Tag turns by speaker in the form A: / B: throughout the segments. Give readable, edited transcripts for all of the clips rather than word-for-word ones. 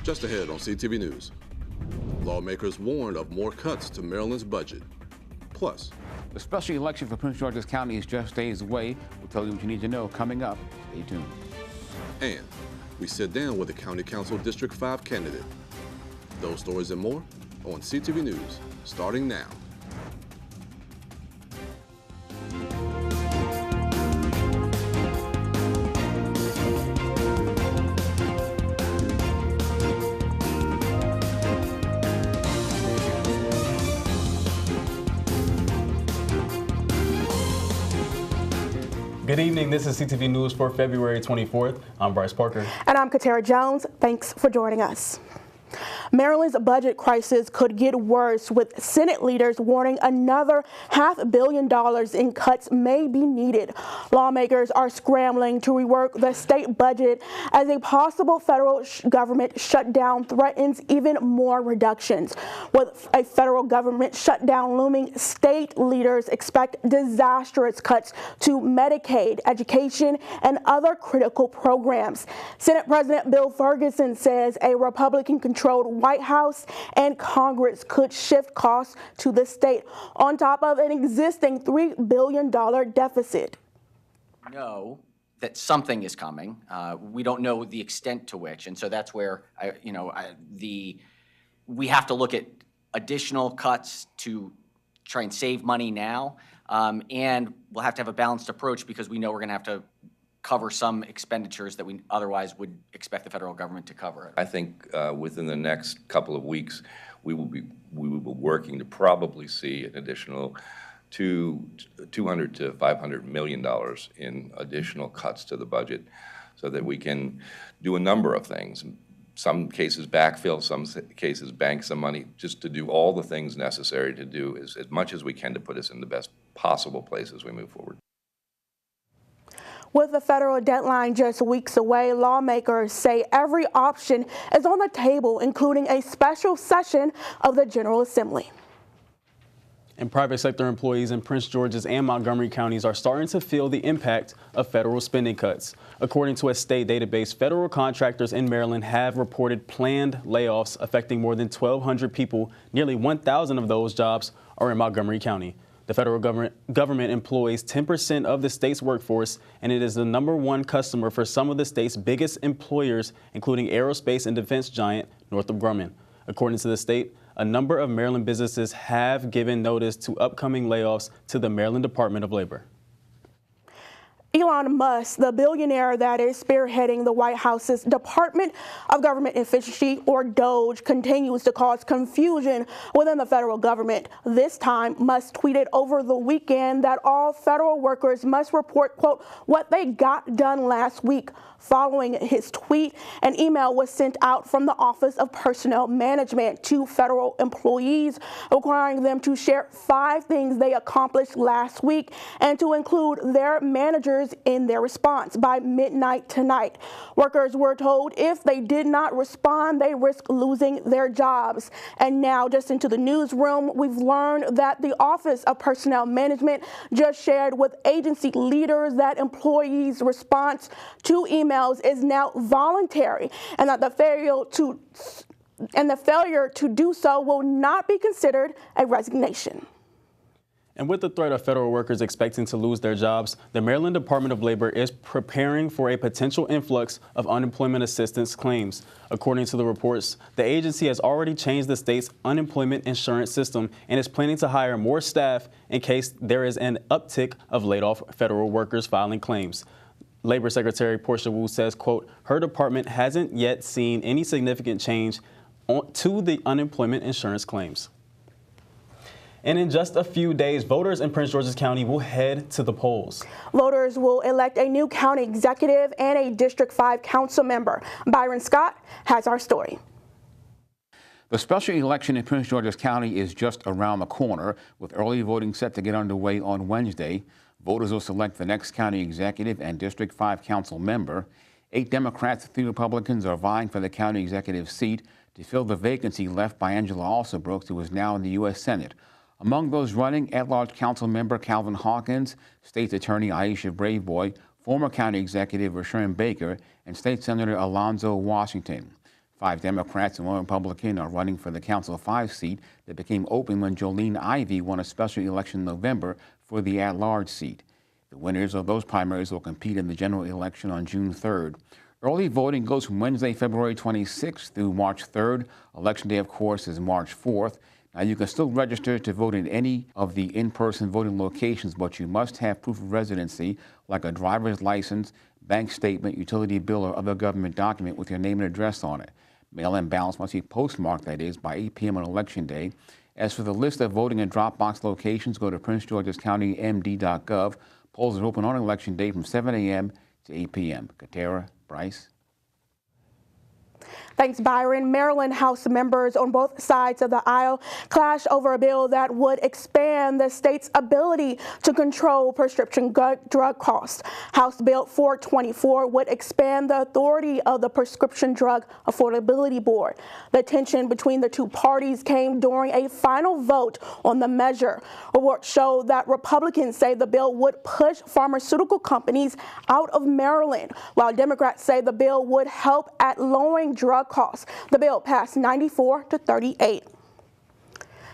A: Just ahead on CTV News, lawmakers warned of more cuts to Maryland's budget. Plus,
B: the special election for Prince George's County is just days away. We'll tell you what you need to know coming up. Stay tuned.
A: And we sit down with the County Council District 5 candidate. Those stories and more on CTV News, starting now.
C: Good evening. This is CTV News for February 24th. I'm Bryce Parker.
D: And I'm Katara Jones. Thanks for joining us. Maryland's budget crisis could get worse, with Senate leaders warning another $500 million in cuts may be needed. Lawmakers are scrambling to rework the state budget as a possible federal government shutdown threatens even more reductions. With a federal government shutdown looming, state leaders expect disastrous cuts to Medicaid, education, and other critical programs. Senate President Bill Ferguson says a Republican-controlled White House and Congress could shift costs to the state on top of an existing $3 billion deficit.
E: Know that something is coming. We don't know the extent to which, and so that's where we have to look at additional cuts to try and save money now, and we'll have to have a balanced approach because we know we're going to have to cover some expenditures that we otherwise would expect the federal government to cover.
F: I think within the next couple of weeks, we will be working to probably see an additional $200 to $500 million in additional cuts to the budget, so that we can do a number of things. Some cases backfill, some cases bank some money, just to do all the things necessary to do as much as we can to put us in the best possible place as we move forward.
D: With the federal deadline just weeks away, lawmakers say every option is on the table, including a special session of the General Assembly.
C: And private sector employees in Prince George's and Montgomery counties are starting to feel the impact of federal spending cuts. According to a state database, federal contractors in Maryland have reported planned layoffs affecting more than 1,200 people. Nearly 1,000 of those jobs are in Montgomery County. The federal government employs 10% of the state's workforce, and it is the #1 customer for some of the state's biggest employers, including aerospace and defense giant Northrop Grumman. According to the state, a number of Maryland businesses have given notice to upcoming layoffs to the Maryland Department of Labor.
D: Elon Musk, the billionaire that is spearheading the White House's Department of Government Efficiency, or DOGE, continues to cause confusion within the federal government. This time, Musk tweeted over the weekend that all federal workers must report, quote, what they got done last week. Following his tweet, an email was sent out from the Office of Personnel Management to federal employees, requiring them to share 5 things they accomplished last week and to include their managers in their response by midnight tonight. Workers were told if they did not respond, they risk losing their jobs. And now, just into the newsroom, we've learned that the Office of Personnel Management just shared with agency leaders that employees' response to emails is now voluntary, and that the failure to do so will not be considered a resignation.
C: And with the threat of federal workers expecting to lose their jobs, the Maryland Department of Labor is preparing for a potential influx of unemployment assistance claims. According to the reports, the agency has already changed the state's unemployment insurance system and is planning to hire more staff in case there is an uptick of laid-off federal workers filing claims. Labor Secretary Portia Wu says, quote, her department hasn't yet seen any significant change to the unemployment insurance claims. And in just a few days, voters in Prince George's County will head to the polls.
D: Voters will elect a new county executive and a District 5 council member. Byron Scott has our story.
B: The special election in Prince George's County is just around the corner, with early voting set to get underway on Wednesday. Voters will select the next county executive and District 5 council member. 8 Democrats and 3 Republicans are vying for the county executive seat to fill the vacancy left by Angela Alsobrooks, who is now in the U.S. Senate. Among those running, at-large council member Calvin Hawkins, State's Attorney Aisha Braveboy, former county executive Rashawn Baker, and State Senator Alonzo Washington. 5 Democrats and 1 Republican are running for the Council 5 seat that became open when Jolene Ivey won a special election in November for the at-large seat. The winners of those primaries will compete in the general election on June 3rd. Early voting goes from Wednesday, February 26th through March 3rd. Election day, of course, is March 4th. Now, you can still register to vote in any of the in-person voting locations, but you must have proof of residency, like a driver's license, bank statement, utility bill, or other government document with your name and address on it. Mail-in ballots must be postmarked, that is, by 8 p.m. on Election Day. As for the list of voting and drop box locations, go to PrinceGeorge'sCountyMD.gov. Polls are open on Election Day from 7 a.m. to 8 p.m. Katera, Bryce.
D: Thanks, Byron. Maryland House members on both sides of the aisle clash over a bill that would expand the state's ability to control prescription drug costs. House Bill 424 would expand the authority of the Prescription Drug Affordability Board. The tension between the two parties came during a final vote on the measure. Reports show that Republicans say the bill would push pharmaceutical companies out of Maryland, while Democrats say the bill would help at lowering drug costs. The bill passed 94 to 38.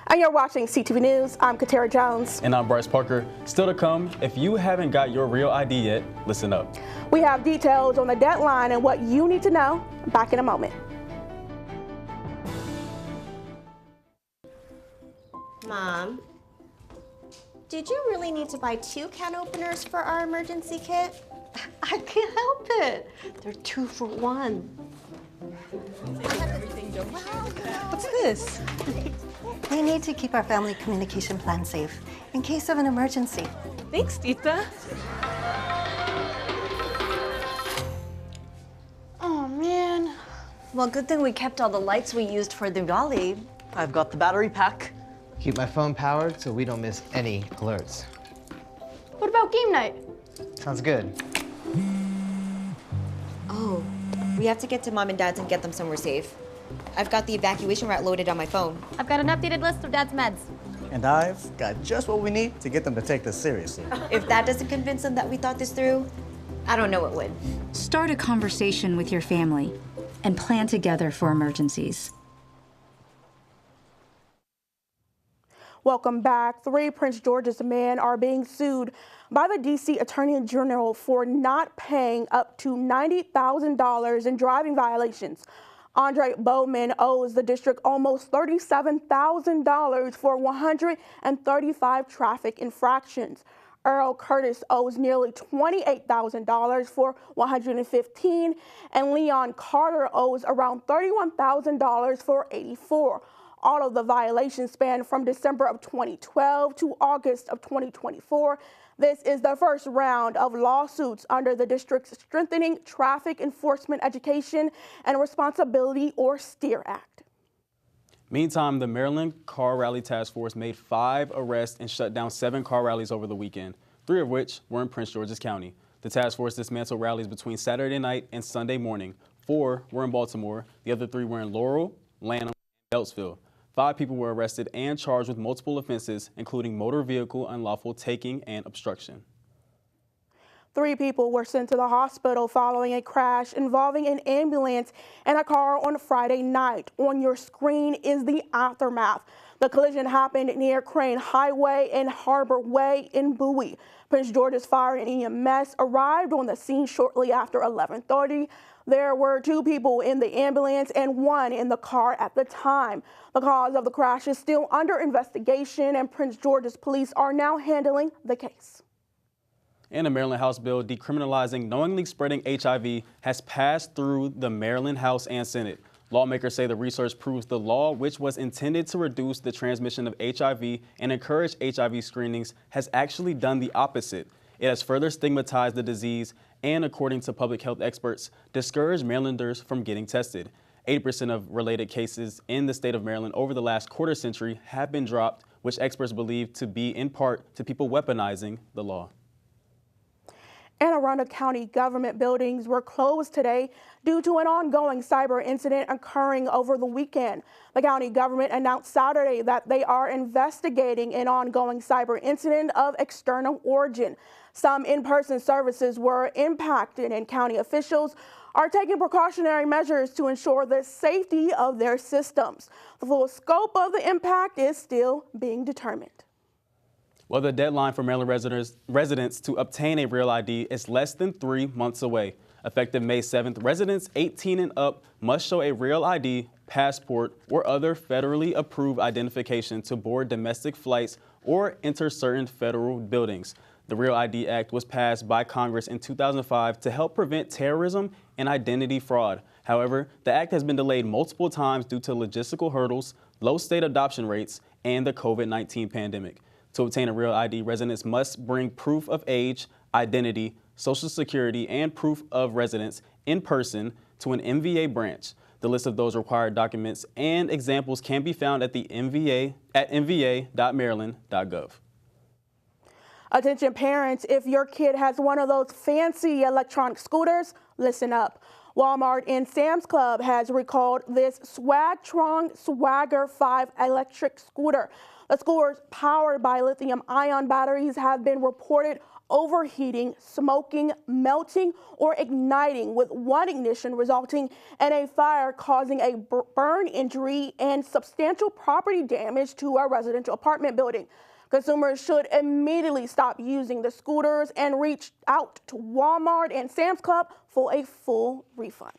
D: And you're watching CTV News. I'm Katera Jones.
C: And I'm Bryce Parker. Still to come, if you haven't got your real ID yet, listen up.
D: We have details on the deadline and what you need to know. Back in a moment.
G: Mom, did you really need to buy 2 can openers for our emergency kit?
H: I can't help it. They're 2 for 1. What's this?
I: We need to keep our family communication plan safe in case of an emergency.
H: Thanks, Tita. Oh, man.
I: Well, good thing we kept all the lights we used for Diwali.
H: I've got the battery pack.
J: Keep my phone powered so we don't miss any alerts.
K: What about game night?
J: Sounds good.
G: Oh, we have to get to Mom and Dad's and get them somewhere safe. I've got the evacuation route loaded on my phone.
K: I've got an updated list of Dad's meds.
L: And I've got just what we need to get them to take this seriously.
G: If that doesn't convince them that we thought this through, I don't know what would.
M: Start a conversation with your family and plan together for emergencies.
D: Welcome back. 3 Prince George's men are being sued by the D.C. Attorney General for not paying up to $90,000 in driving violations. Andre Bowman owes the district almost $37,000 for 135 traffic infractions. Earl Curtis owes nearly $28,000 for 115, and Leon Carter owes around $31,000 for 84. All of the violations span from December of 2012 to August of 2024. This is the first round of lawsuits under the district's Strengthening Traffic Enforcement Education and Responsibility, or STEER Act.
C: Meantime, the Maryland Car Rally Task Force made 5 arrests and shut down 7 car rallies over the weekend, 3 of which were in Prince George's County. The task force dismantled rallies between Saturday night and Sunday morning. 4 were in Baltimore. The other 3 were in Laurel, Lanham, and Beltsville. 5 people were arrested and charged with multiple offenses, including motor vehicle unlawful taking and obstruction.
D: 3 people were sent to the hospital following a crash involving an ambulance and a car on Friday night. On your screen is the aftermath. The collision happened near Crane Highway and Harbor Way in Bowie. Prince George's Fire and EMS arrived on the scene shortly after 11:30. There were 2 people in the ambulance and 1 in the car at the time. The cause of the crash is still under investigation, and Prince George's police are now handling the case.
C: And a Maryland House bill decriminalizing knowingly spreading HIV has passed through the Maryland House and Senate. Lawmakers say the research proves the law, which was intended to reduce the transmission of HIV and encourage HIV screenings, has actually done the opposite. It has further stigmatized the disease and, according to public health experts, discouraged Marylanders from getting tested. 80% of related cases in the state of Maryland over the last quarter century have been dropped, which experts believe to be in part to people weaponizing the law.
D: Anne Arundel County government buildings were closed today due to an ongoing cyber incident occurring over the weekend. The county government announced Saturday that they are investigating an ongoing cyber incident of external origin. Some in-person services were impacted, and county officials are taking precautionary measures to ensure the safety of their systems. The full scope of the impact is still being determined.
C: Well, the deadline for Maryland residents to obtain a real ID is less than 3 months away. Effective May 7th, residents 18 and up must show a real ID, passport, or other federally approved identification to board domestic flights or enter certain federal buildings. The Real ID Act was passed by Congress in 2005 to help prevent terrorism and identity fraud. However, the act has been delayed multiple times due to logistical hurdles, low state adoption rates, and the COVID-19 pandemic. To obtain a real ID, residents must bring proof of age, identity, social security, and proof of residence in person to an MVA branch. The list of those required documents and examples can be found at the mva.maryland.gov.
D: Attention parents, if your kid has one of those fancy electronic scooters, listen up. Walmart and Sam's Club has recalled this Swagtron Swagger 5 electric scooter. The scooters, powered by lithium-ion batteries, have been reported overheating, smoking, melting, or igniting, with one ignition resulting in a fire causing a burn injury and substantial property damage to a residential apartment building. Consumers should immediately stop using the scooters and reach out to Walmart and Sam's Club for a full refund.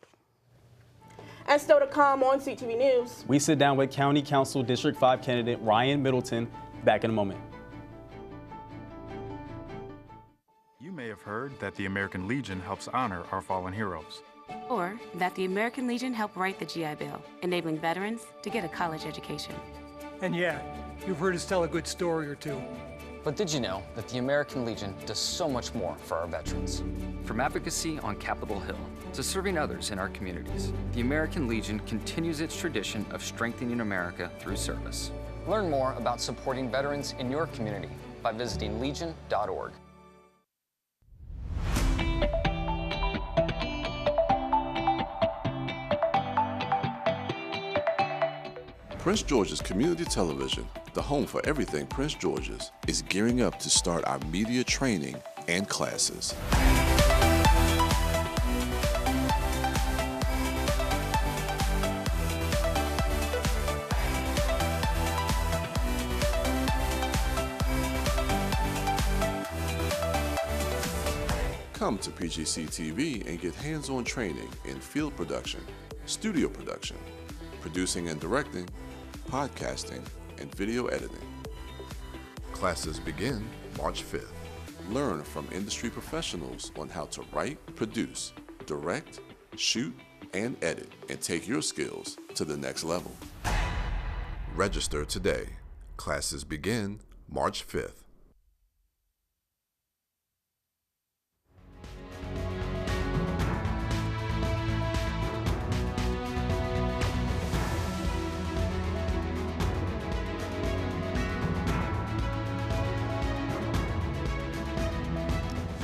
D: And still to come on CTV News.
C: We sit down with County Council District 5 candidate Ryan Middleton. Back in a moment.
N: You may have heard that the American Legion helps honor our fallen heroes.
O: Or that the American Legion helped write the GI Bill, enabling veterans to get a college education.
P: And yeah, you've heard us tell a good story or two.
Q: But did you know that the American Legion does so much more for our veterans?
R: From advocacy on Capitol Hill to serving others in our communities, the American Legion continues its tradition of strengthening America through service.
Q: Learn more about supporting veterans in your community by visiting legion.org.
A: Prince George's Community Television, the home for everything Prince George's, is gearing up to start our media training and classes. Come to PGCTV and get hands-on training in field production, studio production, producing and directing, podcasting, and video editing. Classes begin March 5th. Learn from industry professionals on how to write, produce, direct, shoot, and edit, and take your skills to the next level. Register today. Classes begin March 5th.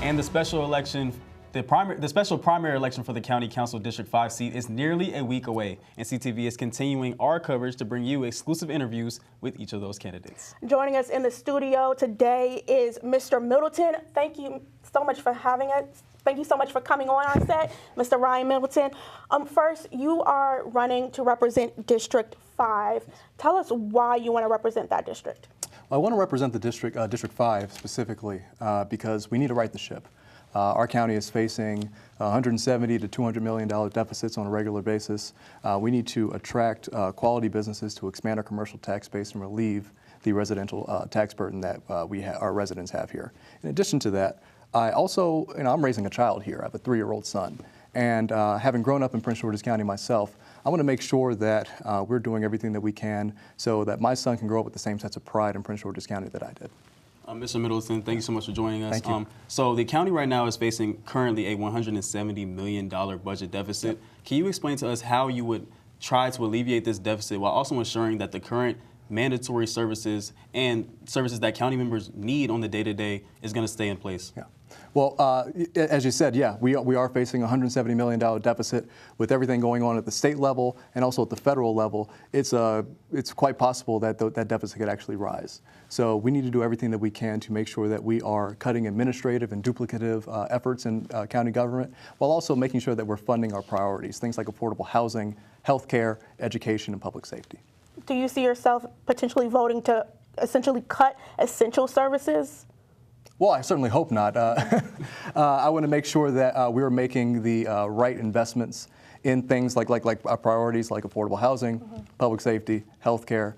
C: And the special election, the special primary election for the County Council District 5 seat is nearly a week away, and CTV is continuing our coverage to bring you exclusive interviews with each of those candidates.
D: Joining us in the studio today is Mr. Middleton. Thank you so much for having us. Thank you so much for coming on our set, Mr. Ryan Middleton. First, you are running to represent District 5. Tell us why you want to represent that district.
S: I want to represent the District 5 specifically because we need to right the ship. Our county is facing $170 to $200 million deficits on a regular basis. We need to attract quality businesses to expand our commercial tax base and relieve the residential tax burden that our residents have here. In addition to that, I also, I'm raising a child here. I have a 3-year-old son. And having grown up in Prince George's County myself, I want to make sure that we're doing everything that we can so that my son can grow up with the same sense of pride in Prince George's County that I did.
C: Mr. Middleton, thank you so much for joining us.
S: Thank you.
C: So the county right now is facing currently a $170 million budget deficit. Yep. Can you explain to us how you would try to alleviate this deficit while also ensuring that the current mandatory services and services that county members need on the day-to-day is going to stay in place?
S: Yeah. Well, as you said, yeah, we are facing a $170 million deficit with everything going on at the state level and also at the federal level. It's quite possible that that deficit could actually rise. So we need to do everything that we can to make sure that we are cutting administrative and duplicative efforts in county government, while also making sure that we're funding our priorities, things like affordable housing, healthcare, education, and public safety.
D: Do you see yourself potentially voting to essentially cut essential services?
S: Well, I certainly hope not. I want to make sure that we're making the right investments in things like priorities like affordable housing, public safety, healthcare,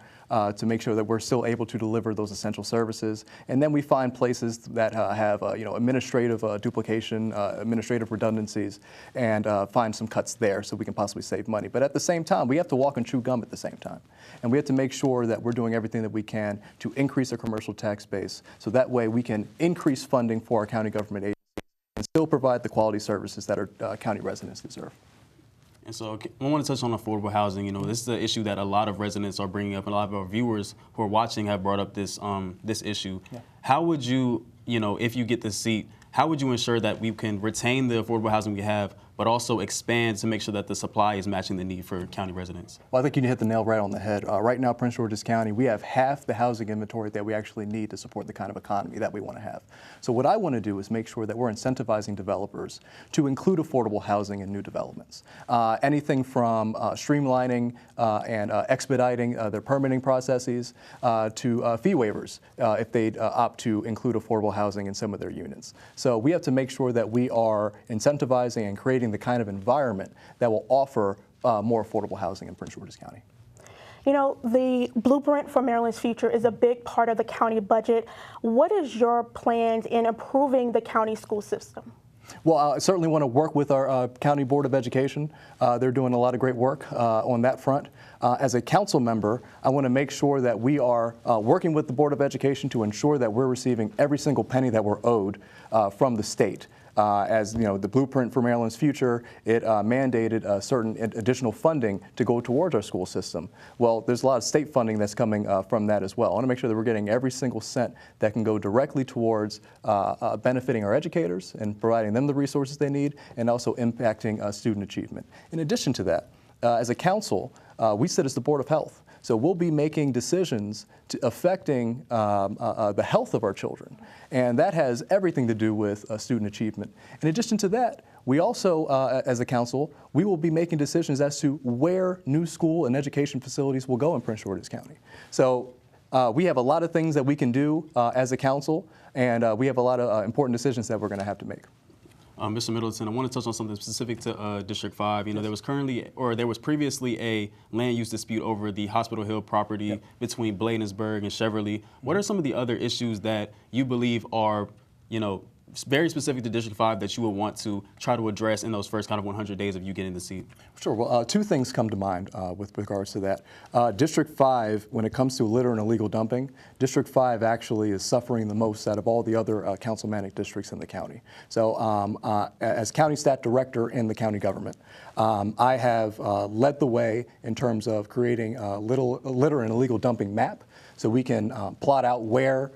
S: to make sure that we're still able to deliver those essential services. And then we find places that have administrative duplication, administrative redundancies, and find some cuts there so we can possibly save money. But at the same time, we have to walk and chew gum at the same time. And we have to make sure that we're doing everything that we can to increase our commercial tax base so that way we can increase funding for our county government agencies and still provide the quality services that our county residents deserve.
C: And so I want to touch on affordable housing. You know, this is an issue that a lot of residents are bringing up, and a lot of our viewers who are watching have brought up this this issue. Yeah. How would you, if you get the seat, how would you ensure that we can retain the affordable housing we have, but also expand to make sure that the supply is matching the need for county residents?
S: Well, I think you hit the nail right on the head. Right now, Prince George's County, we have half the housing inventory that we actually need to support the kind of economy that we want to have. So what I want to do is make sure that we're incentivizing developers to include affordable housing in new developments. Anything from streamlining and expediting their permitting processes to fee waivers if they opt to include affordable housing in some of their units. So we have to make sure that we are incentivizing and creating the kind of environment that will offer more affordable housing in Prince George's County.
D: You know, the blueprint for Maryland's future is a big part of the county budget. What is your plans in improving the county school system?
S: Well, I certainly want to work with our County Board of Education. They're doing a lot of great work on that front. As a council member, I want to make sure that we are working with the Board of Education to ensure that we're receiving every single penny that we're owed from the state. As you know, the blueprint for Maryland's future, it mandated certain additional funding to go towards our school system. Well, there's a lot of state funding that's coming from that as well. I want to make sure that we're getting every single cent that can go directly towards benefiting our educators and providing them the resources they need, and also impacting student achievement. In addition to that, as a council, we sit as the Board of Health. So we'll be making decisions affecting the health of our children. And that has everything to do with student achievement. In addition to that, we also, as a council, we will be making decisions as to where new school and education facilities will go in Prince George's County. So we have a lot of things that we can do as a council, and we have a lot of important decisions that we're going to have to make.
C: Mr. Middleton, I want to touch on something specific to District 5. You know, there was previously a land use dispute over the Hospital Hill property between Bladensburg and Cheverly. What are some of the other issues that you believe are, very specific to District 5 that you would want to try to address in those first kind of 100 days of you getting the seat?
S: Sure. Well, two things come to mind with regards to that. District 5, when it comes to litter and illegal dumping, District 5 actually is suffering the most out of all the other councilmanic districts in the county. So as county stat director in the county government, I have led the way in terms of creating a litter and illegal dumping map so we can plot out where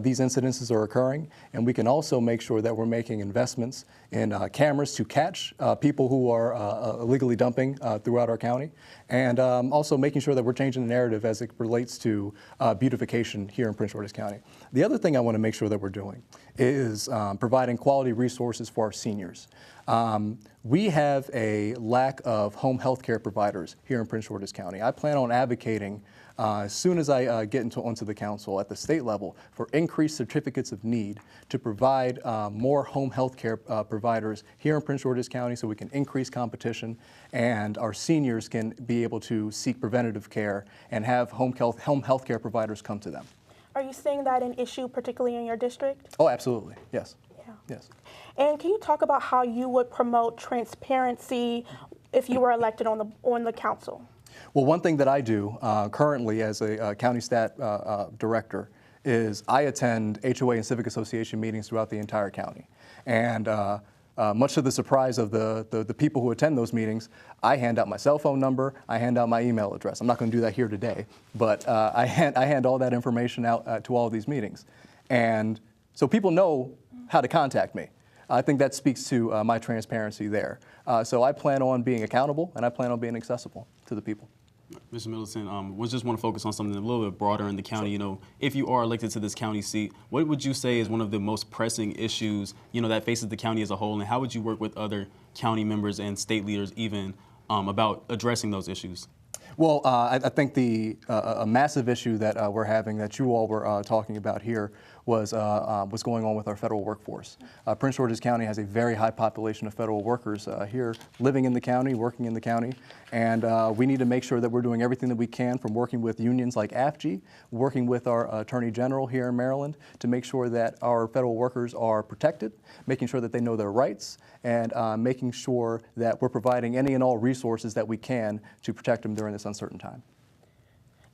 S: these incidences are occurring, and we can also make sure that we're making investments in cameras to catch people who are illegally dumping throughout our county, and also making sure that we're changing the narrative as it relates to beautification here in Prince George's County. The other thing I want to make sure that we're doing is providing quality resources for our seniors. We have a lack of home health care providers here in Prince George's County. I plan on advocating as soon as I get onto the council at the state level for increased certificates of need to provide more home health care providers here in Prince George's County so we can increase competition and our seniors can be able to seek preventative care and have home health care providers come to them.
D: Are you seeing that an issue particularly in your district?
S: Oh, absolutely, yes. Yeah. Yes.
D: And can you talk about how you would promote transparency if you were elected on the council?
S: Well, one thing that I do currently as a county stat director is I attend HOA and civic association meetings throughout the entire county. And much to the surprise of the people who attend those meetings, I hand out my cell phone number, I hand out my email address. I'm not going to do that here today, but I hand all that information out to all of these meetings. And so people know how to contact me. I think that speaks to my transparency there. So I plan on being accountable, and I plan on being accessible to the people.
C: Mr. Middleton, we just want to focus on something a little bit broader in the county. You know, if you are elected to this county seat, what would you say is one of the most pressing issues, you know, that faces the county as a whole, and how would you work with other county members and state leaders even about addressing those issues?
S: Well, I think a massive issue that we're having, that you all were talking about here, was what's going on with our federal workforce. Prince George's County has a very high population of federal workers here living in the county, working in the county, and we need to make sure that we're doing everything that we can, from working with unions like AFG, working with our Attorney General here in Maryland, to make sure that our federal workers are protected, making sure that they know their rights, and making sure that we're providing any and all resources that we can to protect them during this uncertain time.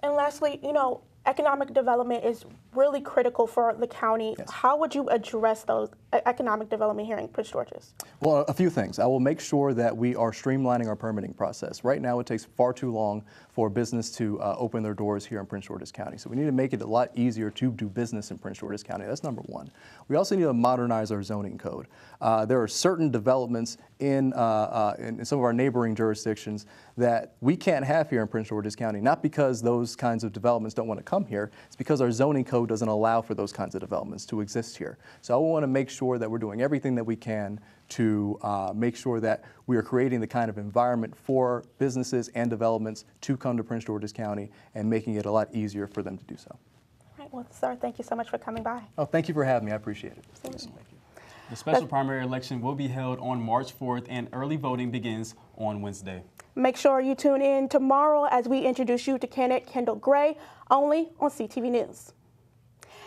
D: And lastly, you know, economic development is really critical for the county. Yes. How would you address those economic development here in Prince George's?
S: Well, a few things. I will make sure that we are streamlining our permitting process. Right now, it takes far too long for business to open their doors here in Prince George's County. So we need to make it a lot easier to do business in Prince George's County. That's number one. We also need to modernize our zoning code. There are certain developments in some of our neighboring jurisdictions that we can't have here in Prince George's County, not because those kinds of developments don't want to come here, it's because our zoning code doesn't allow for those kinds of developments to exist here. So I want to make sure that we're doing everything that we can to make sure that we are creating the kind of environment for businesses and developments to come to Prince George's County and making it a lot easier for them to do so.
D: All right, well, sir, thank you so much for coming by.
S: Oh, thank you for having me. I appreciate it.
D: Absolutely.
S: Thank you.
C: The special primary election will be held on March 4th, and early voting begins on Wednesday.
D: Make sure you tune in tomorrow as we introduce you to candidate Kendall Gray, only on CTV News.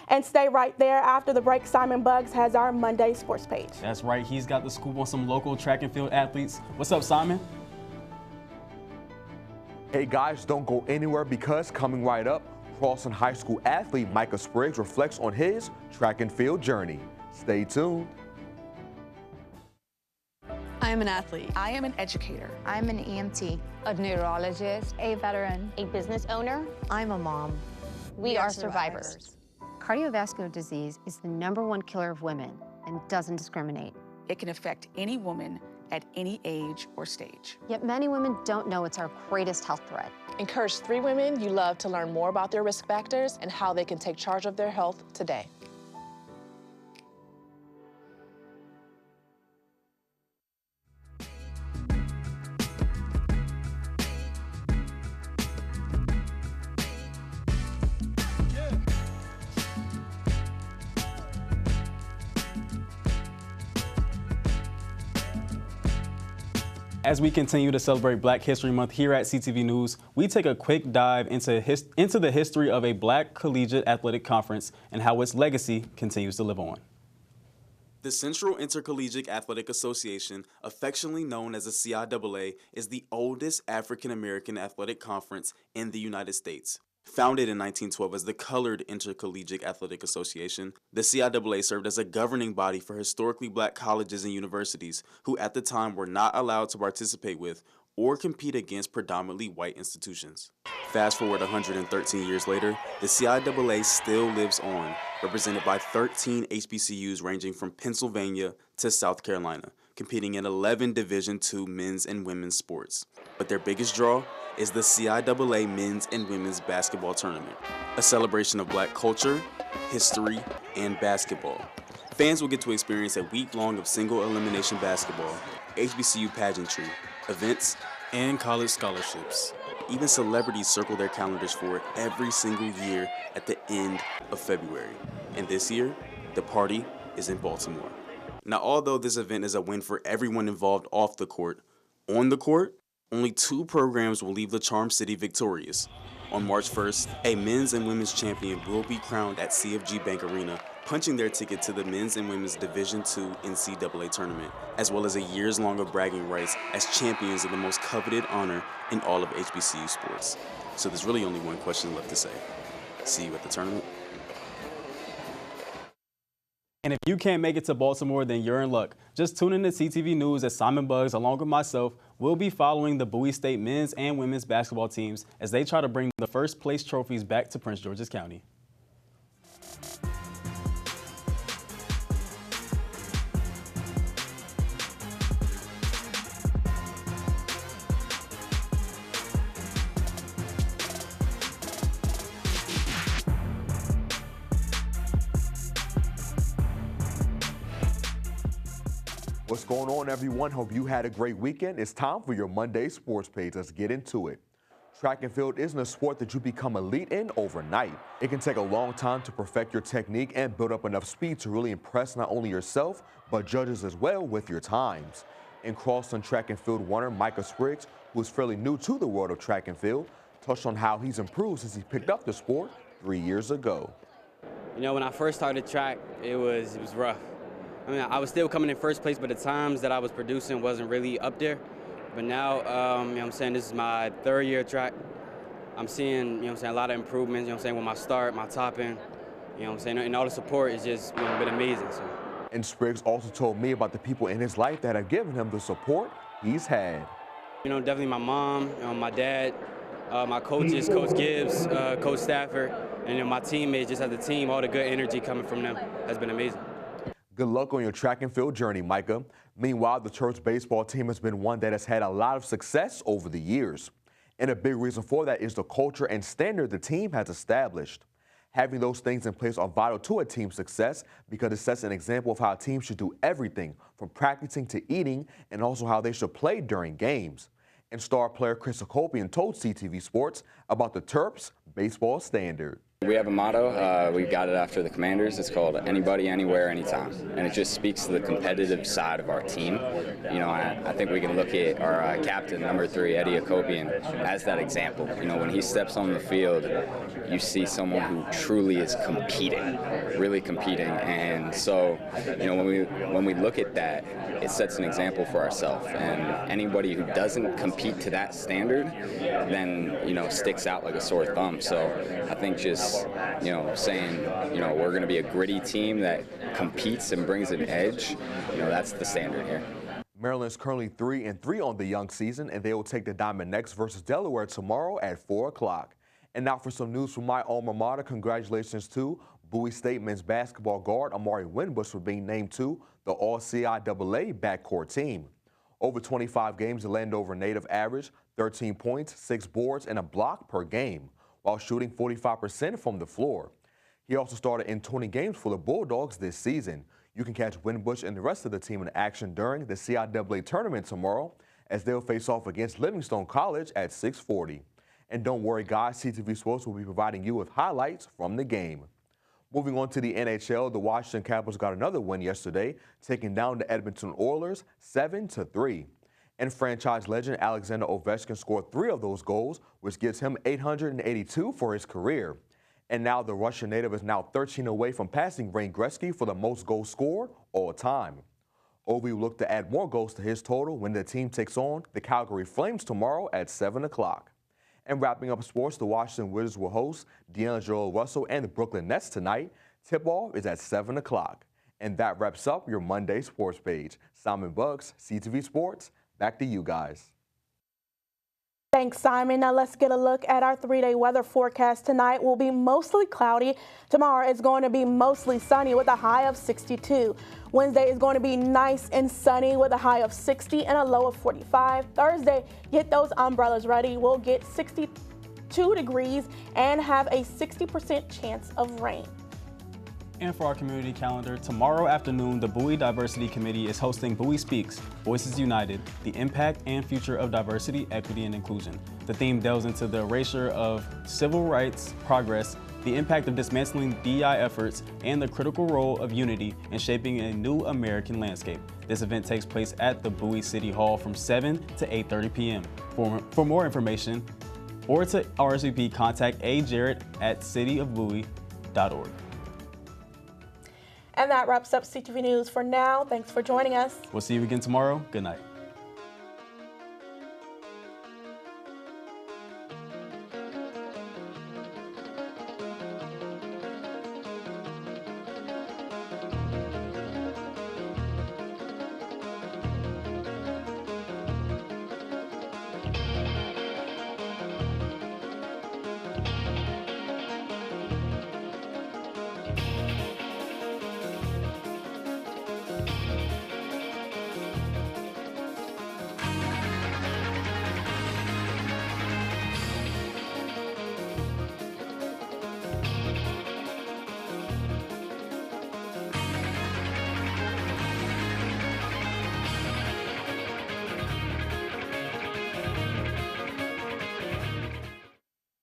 D: And stay right there. After the break, Simon Buggs has our Monday sports page.
C: That's right. He's got the scoop on some local track and field athletes. What's up, Simon?
T: Hey, guys, don't go anywhere, because coming right up, Charleston High School athlete Micah Spriggs reflects on his track and field journey. Stay tuned.
U: I am an athlete.
V: I am an educator.
W: I'm an EMT, a neurologist, a veteran,
G: a business owner.
U: I'm a mom.
W: We are survivors.
X: Cardiovascular disease is the #1 killer of women and doesn't discriminate.
V: It can affect any woman at any age or stage.
X: Yet many women don't know it's our greatest health threat.
U: Encourage 3 women you love to learn more about their risk factors and how they can take charge of their health today.
C: As we continue to celebrate Black History Month here at CTV News, we take a quick dive into the history of a Black collegiate athletic conference and how its legacy continues to live on. The Central Intercollegiate Athletic Association, affectionately known as the CIAA, is the oldest African-American athletic conference in the United States. Founded in 1912 as the Colored Intercollegiate Athletic Association, the CIAA served as a governing body for historically Black colleges and universities who at the time were not allowed to participate with or compete against predominantly white institutions. Fast forward 113 years later, the CIAA still lives on, represented by 13 HBCUs ranging from Pennsylvania to South Carolina, competing in 11 Division II men's and women's sports. But their biggest draw is the CIAA Men's and Women's Basketball Tournament, a celebration of Black culture, history, and basketball. Fans will get to experience a week long of single elimination basketball, HBCU pageantry, events, and college scholarships. Even celebrities circle their calendars for it every single year at the end of February. And this year, the party is in Baltimore. Now, although this event is a win for everyone involved off the court, on the court, only 2 programs will leave the Charm City victorious. On March 1st, a men's and women's champion will be crowned at CFG Bank Arena, punching their ticket to the men's and women's Division II NCAA tournament, as well as a years long of bragging rights as champions of the most coveted honor in all of HBCU sports. So there's really only one question left to say. See you at the tournament. And if you can't make it to Baltimore, then you're in luck. Just tune in to CTV News as Simon Buggs, along with myself, will be following the Bowie State men's and women's basketball teams as they try to bring the first place trophies back to Prince George's County.
T: What's going on, everyone? Hope you had a great weekend. It's time for your Monday Sports Page. Let's get into it. Track and field isn't a sport that you become elite in overnight. It can take a long time to perfect your technique and build up enough speed to really impress not only yourself, but judges as well with your times. In cross and track and field runner Micah Spriggs, who is fairly new to the world of track and field, touched on how he's improved since he picked up the sport 3 years ago.
B: You know, when I first started track, it was rough. I mean, I was still coming in first place, but the times that I was producing wasn't really up there. But now, you know what I'm saying, this is my 3rd year track. I'm seeing, you know what I'm saying, a lot of improvements, you know what I'm saying, with my start, my topping, you know what I'm saying, and all the support has just been amazing. So.
T: And Spriggs also told me about the people in his life that have given him the support he's had.
B: You know, definitely my mom, you know, my dad, my coaches, Coach Gibbs, Coach Stafford, and then my teammates, just as a team, all the good energy coming from them has been amazing.
T: Good luck on your track and field journey, Micah. Meanwhile, the Terps baseball team has been one that has had a lot of success over the years. And a big reason for that is the culture and standard the team has established. Having those things in place are vital to a team's success because it sets an example of how a team should do everything from practicing to eating and also how they should play during games. And star player Chris Akopian told CTV Sports about the Terps baseball standard.
E: We have a motto, we got it after the Commanders. It's called anybody, anywhere, anytime. And it just speaks to the competitive side of our team. You know, I think we can look at our captain, number 3, Eddie Akopian, as that example. You know, when he steps on the field, you see someone who truly is competing, really competing. And so, you know, when we look at that, it sets an example for ourselves. And anybody who doesn't compete to that standard, then, you know, sticks out like a sore thumb. So I think just, you know, saying, you know, we're going to be a gritty team that competes and brings an edge, you know, that's the standard here.
T: Maryland is currently 3-3 on the young season, and they will take the Diamond Necks versus Delaware tomorrow at 4 o'clock. And now for some news from my alma mater. Congratulations to Bowie State men's basketball guard Amari Winbush for being named to the All-CIAA backcourt team. Over 25 games, the Landover native averaged 13 points, 6 boards, and a block per game, while shooting 45% from the floor. He also started in 20 games for the Bulldogs this season. You can catch Winbush and the rest of the team in action during the CIAA tournament tomorrow as they'll face off against Livingstone College at 6:40. And don't worry, guys, CTV Sports will be providing you with highlights from the game. Moving on to the NHL, the Washington Capitals got another win yesterday, taking down the Edmonton Oilers 7-3. And franchise legend Alexander Ovechkin scored 3 of those goals, which gives him 882 for his career. And now the Russian native is now 13 away from passing Wayne Gretzky for the most goals scored all time. Ovi will look to add more goals to his total when the team takes on the Calgary Flames tomorrow at 7 o'clock. And wrapping up sports, the Washington Wizards will host D'Angelo Russell and the Brooklyn Nets tonight. Tip-off is at 7 o'clock. And that wraps up your Monday Sports Page. Simon Bucks, CTV Sports. Back to you guys.
D: Thanks, Simon. Now let's get a look at our 3-day weather forecast. Tonight will be mostly cloudy. Tomorrow is going to be mostly sunny with a high of 62. Wednesday is going to be nice and sunny with a high of 60 and a low of 45. Thursday, get those umbrellas ready. We'll get 62 degrees and have a 60% chance of rain.
C: And for our community calendar, tomorrow afternoon, the Bowie Diversity Committee is hosting Bowie Speaks, Voices United, the impact and future of diversity, equity, and inclusion. The theme delves into the erasure of civil rights progress, the impact of dismantling DEI efforts, and the critical role of unity in shaping a new American landscape. This event takes place at the Bowie City Hall from 7 to 8:30 p.m. For more information or to RSVP, contact ajarrett@cityofbowie.org.
D: And that wraps up CTV News for now. Thanks for joining us.
C: We'll see you again tomorrow. Good night.